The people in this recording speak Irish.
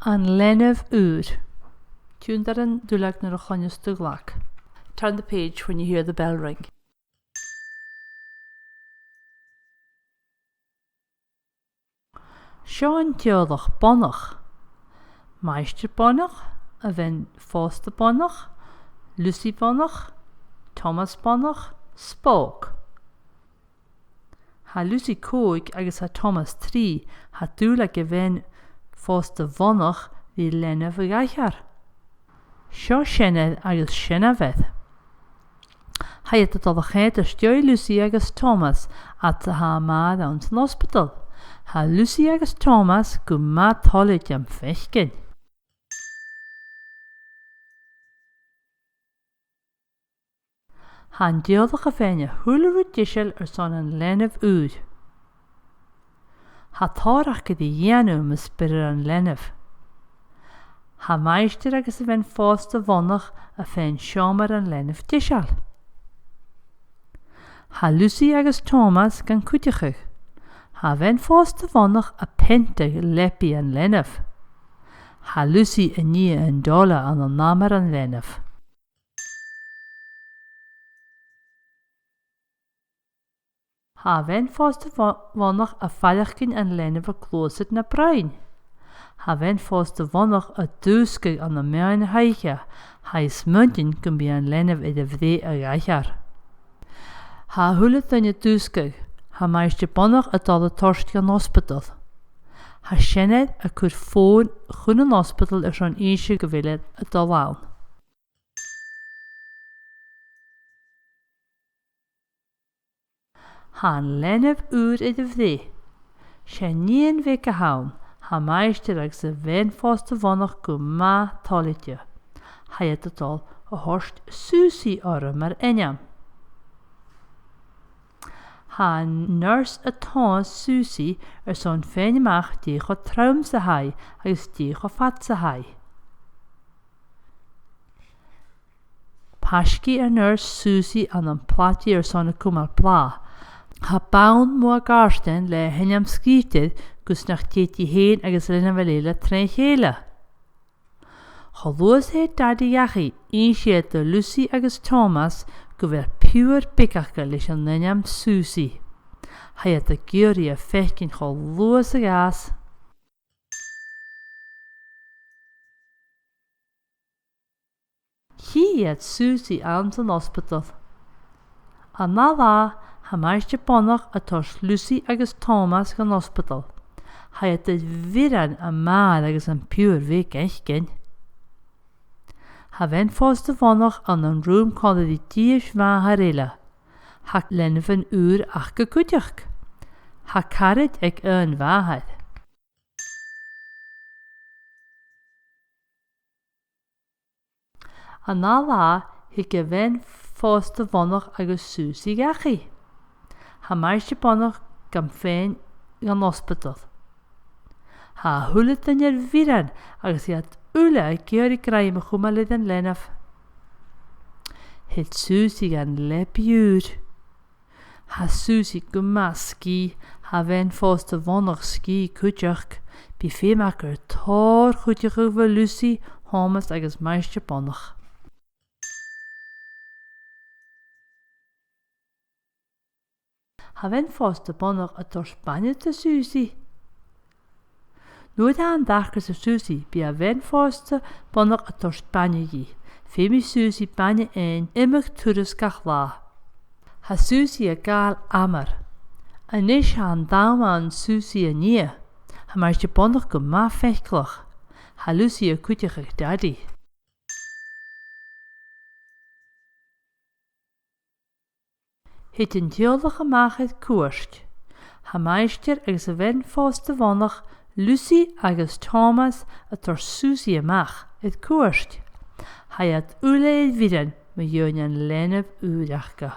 An lenamh úr. Tune dar an dúlag nar a chonneas dúglach. Turn the page when you hear the bell ring. Seo an teolach bonach. Meister bonach, a bhain Fásta bonach, Lucy bonach, Thomas bonach, Spóg. Ha Lucy cóig agus ha Thomas trí, ha dúlag a bhain Fásta bonach hí lenamh a gaichar. Seo sinned agus sinna bheith. Haiad at a chéad stoi Lucy agus Thomas at ha mád an hospital. Ha Lucy agus Thomas go mád tholig am fechgin. Han deolach a bhaine húlarú diisiil son an lenamh úd. Ha tárach go dí dhéanú mas birir an lenamh. Ha meister agus a bhain Fásta bhonach a féin seomar an lenamh diisiil. Ha Lucy agus Thomas gan cúteachig. Ha bhain Fásta bhonach a pente lepi an lenamh. Ha Lucy a ní an dóla an námar an lenamh. Ha bhain Fásta bhonach a fallachcin an lenamh a clósid na brain. Ha bhain Fásta bhonach a dúscaig an na meáin haiche, ha is mundin gom bí an lenamh idir bhdé a gaichar. Ha thula daine dúscaig, ha meister bonach a dal a torst gan hospital. Ha sinned a cur fón chun an hospital ar an íse go bhfuile a dal ann. Ha an lenamh úr idir bhdé. Sé níon bheith a haun, ha meister agus a bhain Fásta bhonach go má tálaite. Haiad a dal a horst Susie orra mar inam. Ha nurse atá Susie son féin amach díoch o traum sa hai agus díoch o fat sa hai. Pasci a nurse Susie an plati son a cumar plá. Ha baun mua garsten le henam scrítead gus nach téti héin agus lena bhléile trein chéile. Cholúas hé daddy jachi siad de Lucy agus Thomas go bhfuil púr picacha leis an nenam Susie. Haiad a gúirí a fechcin cholúas a gas. Hiad Susie an hospital. An lá ha meister bonach a tors Lucy agus Thomas gan hospital. Haiad a viran a mád agus an púr bhí geichgin. Ha bhain Fásta bhonach an rúm cáda dí díos bhaithe réile. Ha lenamh an úr ach go cúteach. Ha carid ag an bhaithe. An lá hi go bhain Fásta bhonach agus Susie gachi. Ha meister bonach gan féin gan hospital. Ha thula daine viran agus iad úla a gcéirí graim a chumalid an lenamh. Hit Susie gan lepiúr. Ha Susie go má cí, ha bhain Fásta bhonach cí cúteach, bí féach gur tór cúteach go bhfuil Lucy, Thomas agus meister bonach. Ha bhain Fásta bonach a tors baine a Susie. Nuair an dachas a Susie bí a bhain Fásta bonach a tors baine í. Féimi Susie baine ein imach turas gach lá. Ha Susie a gáil amar. Anis ha an dáma an Susie a ní. Ha meister bonach go má fechclach. Ha Lucy a cúteach ag daddy. Hit an teolach amachid cuairt. Ha meister agus a bhain Fásta bhonach Lucy agus Thomas a tors Susie amach id cuairt. Haiad úla viran me dheon an lenamh údachga.